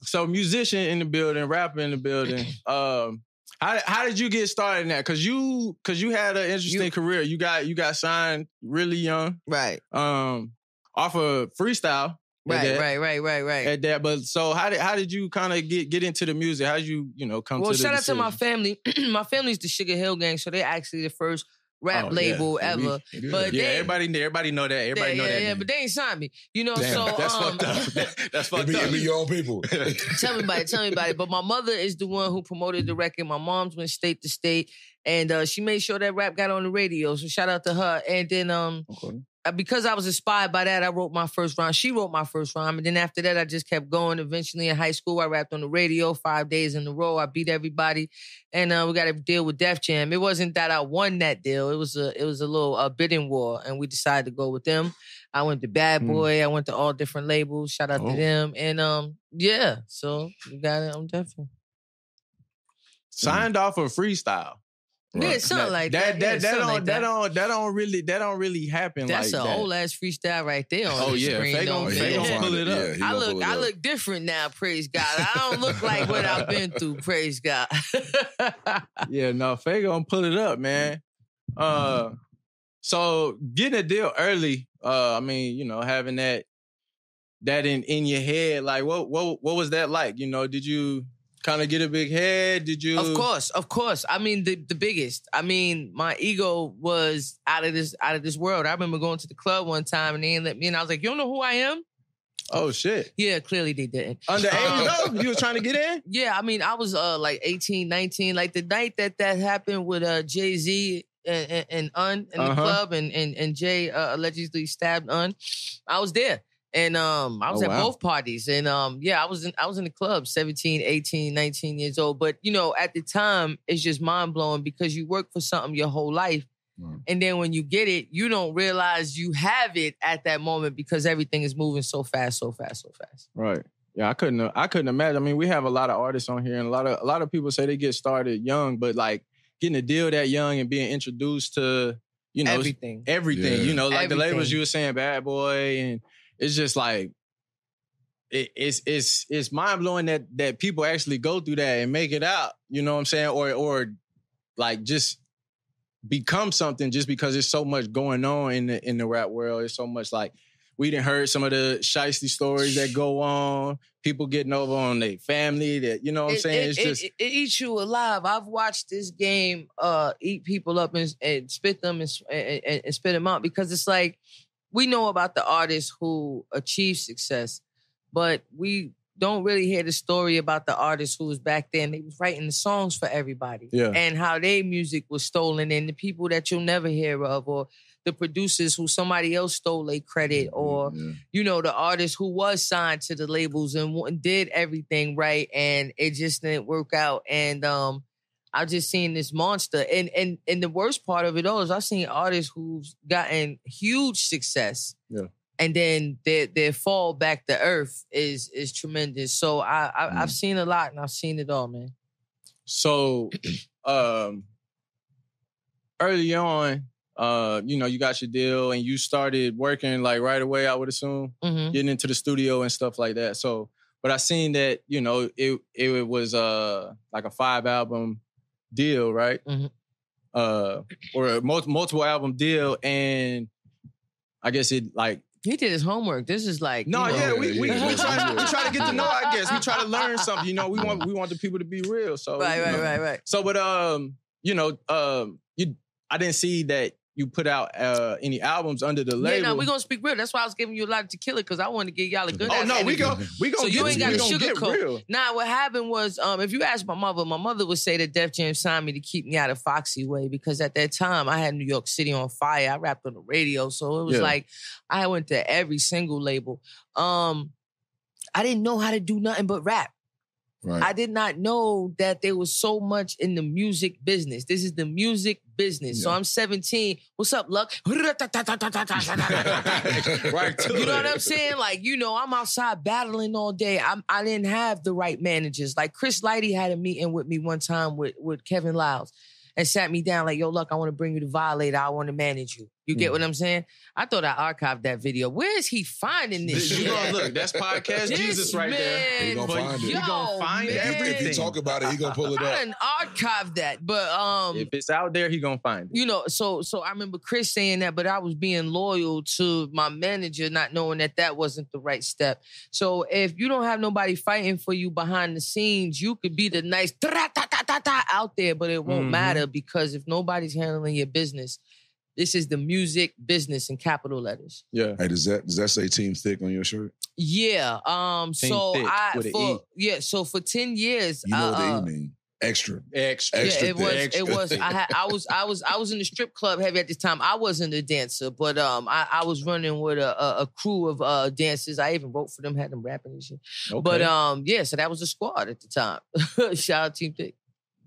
So musician in the building, rapper in the building. How did you get started in that? Cause you had an interesting career. You got signed really young. Right. Off of Freestyle. Right. At that. But so how did you kind of get into the music? How did you come to the shout out decision? to my family. My family's the Sugar Hill Gang, so they're actually the first rap label ever. But everybody know that. Everybody know that. Yeah, but they ain't signed me. Damn, so that's fucked up. That's fucked up. It be your own people. Tell me about it. But my mother is the one who promoted the record. My mom's went state to state, and she made sure that rap got on the radio. So shout out to her. And then because I was inspired by that, I wrote my first rhyme. She wrote my first rhyme. And then after that, I just kept going. Eventually in high school, I rapped on the radio 5 days in a row. I beat everybody. And we got to deal with Def Jam. It wasn't that I won that deal. It was a little bidding war. And we decided to go with them. I went to Bad Boy. I went to all different labels. Shout out to them. And so we got it on Def Jam. Signed off of Freestyle. Right. Yeah, something like that. That don't really happen. That's like an that. old ass freestyle right there on the screen. They gonna pull it up. I look different now, praise God. I don't look like what I've been through, praise God. Yeah, no, Faye gonna pull it up, man. So getting a deal early, having that in your head, like what was that like? Did you kind of get a big head? Did you? Of course. I mean, the biggest. I mean, my ego was out of this world. I remember going to the club one time and they didn't let me in. I was like, you don't know who I am? Oh, shit. Yeah, clearly they didn't. Underage though? You was trying to get in? Yeah, I mean, I was like 18, 19. Like the night that happened with Jay-Z and Un in the club and Jay allegedly stabbed Un, I was there. And I was at both parties. And I was in the club, 17, 18, 19 years old. But, at the time, it's just mind-blowing because you work for something your whole life. And then when you get it, you don't realize you have it at that moment because everything is moving so fast. Right. Yeah, I couldn't imagine. I mean, we have a lot of artists on here and a lot of people say they get started young, but like getting a deal that young and being introduced to, everything. Yeah. Like the labels you were saying, Bad Boy, and it's just like it's mind blowing that people actually go through that and make it out. You know what I'm saying? Or like just become something just because there's so much going on in the rap world. It's so much like we done heard some of the shiesty stories that go on. People getting over on their family. That you know what I'm saying? It eats you alive. I've watched this game eat people up and spit them and spit them out because it's like. We know about the artists who achieve success, but we don't really hear the story about the artists who was back then. They was writing the songs for everybody and how their music was stolen and the people that you'll never hear of or the producers who somebody else stole their credit or, the artist who was signed to the labels and did everything right and it just didn't work out. And I've just seen this monster. And the worst part of it all is I've seen artists who've gotten huge success. Yeah. And then their fall back to earth is tremendous. So I've seen a lot and I've seen it all, man. So early on, you got your deal and you started working like right away, I would assume, getting into the studio and stuff like that. So, but I seen that, it was like a 5-album deal, right? Or a multiple album deal, and I guess it like he did his homework. This is like we try to get to know. I guess we try to learn something. We want the people to be real. So right. So, but I didn't see that you put out any albums under the label. Yeah, no, we're gonna speak real. That's why I was giving you a lot to kill it, because I wanted to give y'all a good ass we gonna so you ain't got to sugarcoat. Real. Nah, what happened was, if you ask my mother would say that Def Jam signed me to keep me out of Foxy Way, because at that time I had New York City on fire. I rapped on the radio, so it was like I went to every single label. I didn't know how to do nothing but rap. Right. I did not know that there was so much in the music business. This is the music business. So I'm 17. What's up, Luck? Right. You know what I'm saying? Like, I'm outside battling all day. I didn't have the right managers. Like Chris Lighty had a meeting with me one time with Kevin Lyles and sat me down like, yo, Luck, I want to bring you to Violator. I want to manage you. You get what I'm saying? I thought I archived that video. Where is he finding this shit? Look, that's podcast Jesus right there. He gonna find it. He gonna find everything. If you talk about it, he gonna pull it up. I didn't archive that, but if it's out there, he gonna find it. You know, so I remember Chris saying that, but I was being loyal to my manager, not knowing that wasn't the right step. So if you don't have nobody fighting for you behind the scenes, you could be the nice out there, but it won't matter because if nobody's handling your business. This is the music business in capital letters. Yeah. Hey, does that say Team Thick on your shirt? Yeah. So for 10 years, you know what they mean. Extra. Yeah, it was. I was in the strip club heavy at this time. I wasn't a dancer, but I was running with a crew of dancers. I even wrote for them, had them rapping and shit. Okay. But so that was the squad at the time. Shout out Team Thick.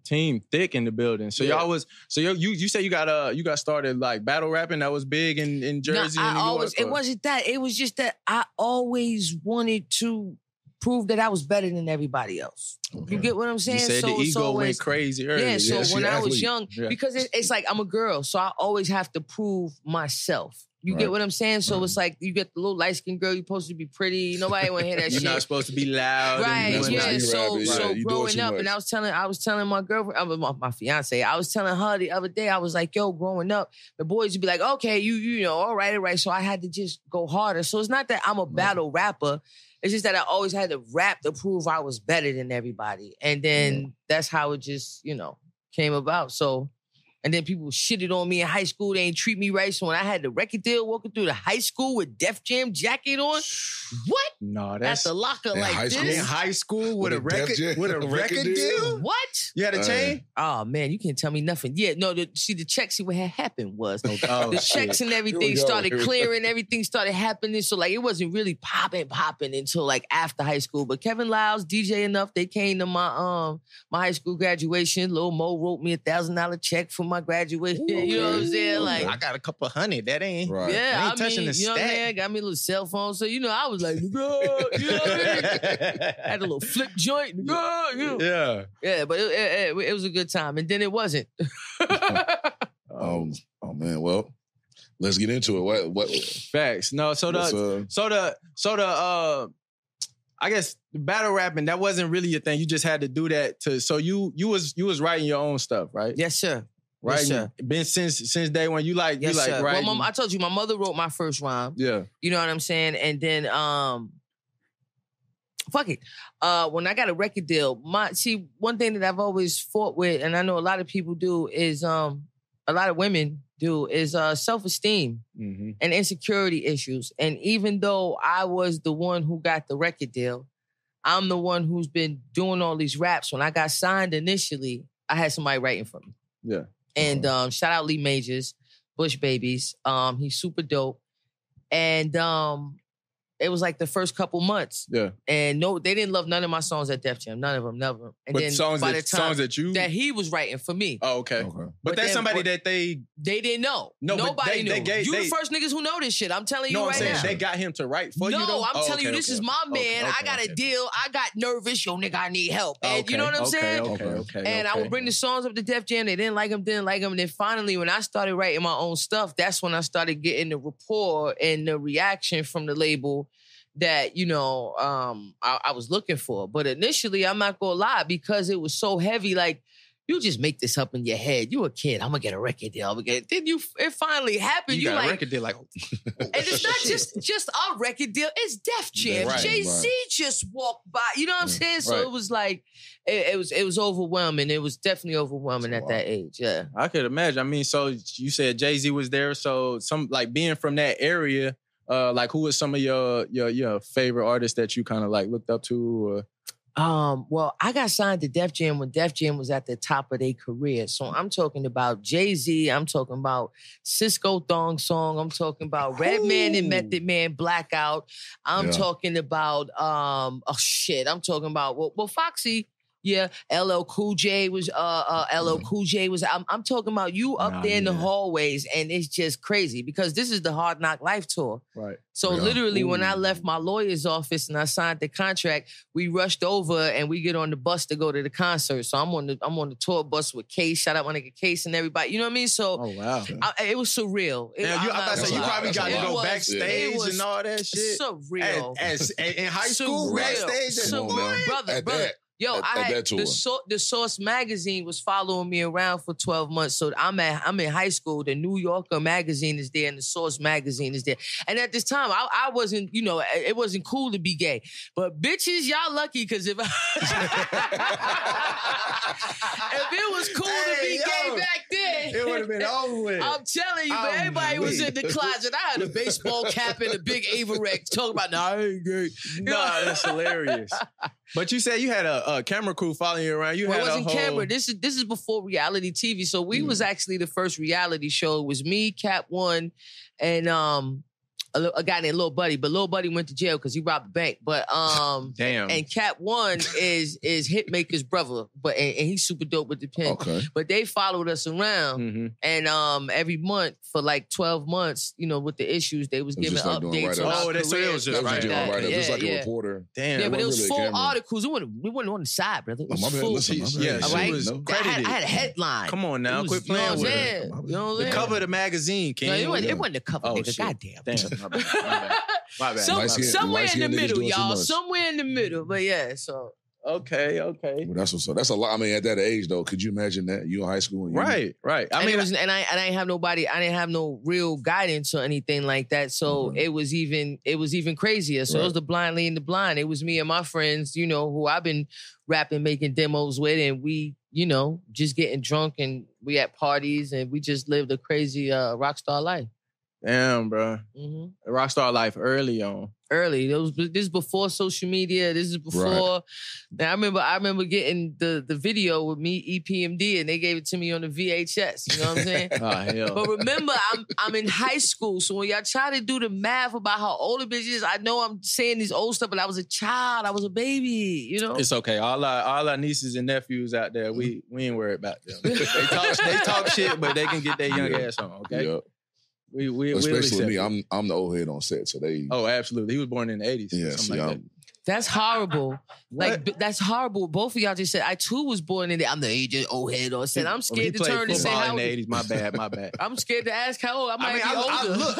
Team Thick in the building. So y'all was you say you got started like battle rapping. That was big in Jersey and New York. It wasn't that. It was just that I always wanted to prove that I was better than everybody else. Okay. You get what I'm saying? You said the ego went crazy early. Yeah, so when I was young, because it's like I'm a girl, so I always have to prove myself. You get what I'm saying? So it's like you get the little light-skinned girl, you're supposed to be pretty. Nobody want to hear that shit. You're not supposed to be loud. Right, yeah. So growing up, and I was telling my girlfriend, my fiance, I was telling her the other day, I was like, yo, growing up, the boys would be like, okay, you know, all right. So I had to just go harder. So it's not that I'm a battle rapper. It's just that I always had to rap to prove I was better than everybody. And then that's how it just, you know, came about. So... And then people shitted on me in high school. They ain't treat me right. So when I had the record deal walking through the high school with Def Jam jacket on, what? No, that's at the locker like this. In high school with a record deal? What? You had a chain? Oh man, you can't tell me nothing. Yeah, no. The checks. See what had happened was the checks and everything started clearing. Everything started happening. So like it wasn't really popping until like after high school. But Kevin Lyles, DJ Enough, they came to my high school graduation. Lil Mo wrote me $1,000 check for my graduation. Ooh, you know what I'm saying? Like I got a couple $100. That ain't right. Yeah. I ain't touching the you know stack. What I mean? Got me a little cell phone, so you know I was like, you know what I mean? Had a little flip joint. Yeah. Yeah, but it was a good time, and then it wasn't. Oh man. Well, let's get into it. What? Facts. No. So the I guess the battle rapping, that wasn't really your thing. You just had to do that so you was writing your own stuff, right? Yes, sir. Right? Yes, sir. Been since day one. You like sir. writing. Well, I told you my mother wrote my first rhyme. Yeah. You know what I'm saying? And then fuck it. When I got a record deal, one thing that I've always fought with, and I know a lot of people do, is a lot of women do, is self-esteem and insecurity issues. And even though I was the one who got the record deal, I'm the one who's been doing all these raps. When I got signed initially, I had somebody writing for me. Yeah. And shout out Lee Majors, Bush Babies. He's super dope. And it was like the first couple months. Yeah. And they didn't love none of my songs at Def Jam. None of them, never. And but then songs by the time that he was writing for me. Oh, okay. But that's somebody that they didn't know. No, nobody knew. The first niggas who know this shit. I'm telling you right now. They got him to write for you. No, I'm telling you, this is my man. I got a deal. I got nervous. Yo, nigga, I need help. And you know what I'm saying? Okay. And I would bring the songs up to Def Jam. They didn't like them. And then finally, when I started writing my own stuff, that's when I started getting the rapport and the reaction from the label that, you know, I was looking for. But initially, I'm not gonna lie, because it was so heavy, like, you just make this up in your head. You a kid, I'm gonna get a record deal. Then it finally happened. You got like, a record deal, like, and it's not just a record deal, it's Def Jam. Right, Jay-Z just walked by. You know what I'm saying? So it was like, it was overwhelming. It was definitely overwhelming at that age, yeah. I could imagine. I mean, so you said Jay-Z was there, so some, like, being from that area, like, who was some of your favorite artists that you kind of like looked up to? Well, I got signed to Def Jam when Def Jam was at the top of their career. So I'm talking about Jay-Z. I'm talking about Cisco Thong Song. I'm talking about Redman and Method Man Blackout. I'm talking about I'm talking about well, Foxy. Yeah, LL Cool J was LL Cool J was. I'm talking about you up there in the hallways, and it's just crazy because this is the Hard Knock Life tour. Right. So literally, when I left my lawyer's office and I signed the contract, we rushed over and we get on the bus to go to the concert. So I'm on the tour bus with Case. Shout out my nigga Case and everybody. You know what I mean? So it was surreal. You probably got to go backstage and all that shit. Surreal. As in high school, backstage. Brother. Yo, the Source magazine was following me around for 12 months. So I'm in high school. The New Yorker magazine is there and the Source magazine is there. And at this time, I wasn't, it wasn't cool to be gay. But bitches, y'all lucky because if it was cool to be gay back then, it would have been over with. I'm telling you, but everybody was in the closet. I had a baseball cap and a big Avirex talking about, I ain't gay. Nah, that's hilarious. But you said you had a camera crew following you around. It wasn't camera. This is before reality TV. So we was actually the first reality show. It was me, Cap One, and a guy named Lil Buddy. But Lil Buddy went to jail because he robbed a bank. But damn. And Cap One is Hitmaker's brother. But and he's super dope with the pen. Okay. But they followed us around, and every month for like 12 months, with the issues, they was giving updates. So it was just like a reporter. Damn. Yeah, but it was full articles. We wasn't on the side, brother. It was full. Yeah, she was credited. I had a headline. Come on now, quit playing with it. The cover of the magazine, King. No, it wasn't the cover, nigga. Goddamn. Damn. My bad. Somewhere in the middle, y'all. Somewhere in the middle. But yeah, so. Okay. Well, that's what's up. That's a lot. I mean, at that age, though, could you imagine that? You in high school? And right. I mean, I didn't have nobody. I didn't have no real guidance or anything like that. So it was even crazier. So it was the blind leading the blind. It was me and my friends, who I've been rapping, making demos with, and we, just getting drunk and we at parties and we just lived a crazy rock star life. Damn, bro. Rockstar life early on. This is before social media. This is before. Now, I remember getting the video with me, EPMD, and they gave it to me on the VHS. You know what I'm saying? Oh, hell. But remember, I'm in high school, so when y'all try to do the math about how old a bitch is, I know I'm saying these old stuff, but I was a child. I was a baby. It's okay. All our nieces and nephews out there, we ain't worried about them. They talk shit, but they can get their young ass on. Okay. Yep. Especially with me, I'm the old head on set, so they. Oh, absolutely. He was born in the 80s. Yeah, see, like that. That's horrible. That's horrible. Both of y'all just said, I too was born in the, I'm the age of old head on set. I'm scared to turn and say how in the 80s. My bad. I'm scared to ask how old. I might be older.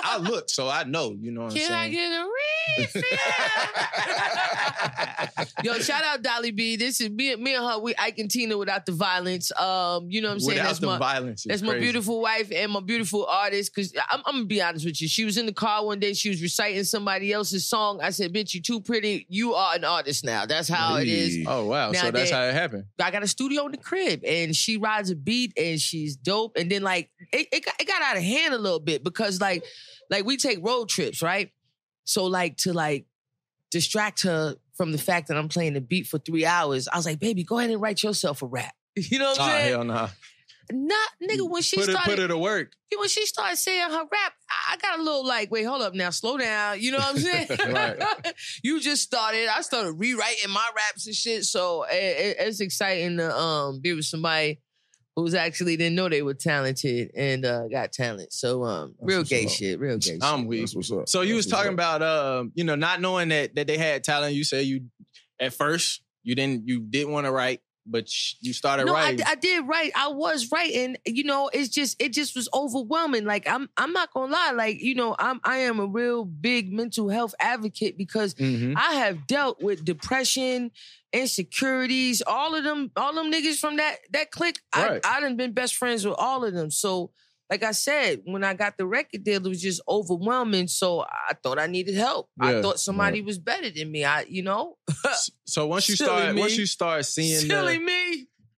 I look, so I know. You know what I'm saying? Can I get a refill? Yo, shout out Dolly B. This is me and her. I can Tina without the violence. You know what I'm saying? Without the violence. That's my beautiful wife and my beautiful artist. Because I'm going to be honest with you. She was in the car one day. She was reciting somebody else's song. I said, bitch, you too pretty. You are an artist now. That's how it is. Oh, wow. Now so that's how it happened. I got a studio in the crib and she rides a beat and she's dope. And then it got out of hand a little bit because like we take road trips, right? So to distract her from the fact that I'm playing the beat for 3 hours, I was like, baby, go ahead and write yourself a rap. You know what I'm saying? Hell nah. Not, nigga, when she started... Put her to work. When she started saying her rap, I got a little wait, hold up now, slow down. You know what I'm saying? Right. You just started. I started rewriting my raps and shit. So it's exciting to be with somebody who's actually didn't know they were talented and got talent. So real gay shit. I'm weak. So you was talking about not knowing that they had talent. You said you at first you didn't want to write. But you started writing. I did write. I was writing. It just was overwhelming. Like I'm not gonna lie. I am a real big mental health advocate because I have dealt with depression, insecurities, all of them niggas from that clique. Right. I done been best friends with all of them. So, like I said, when I got the record deal, it was just overwhelming. So I thought I needed help. Yeah. I thought somebody was better than me. So once you start seeing silly me.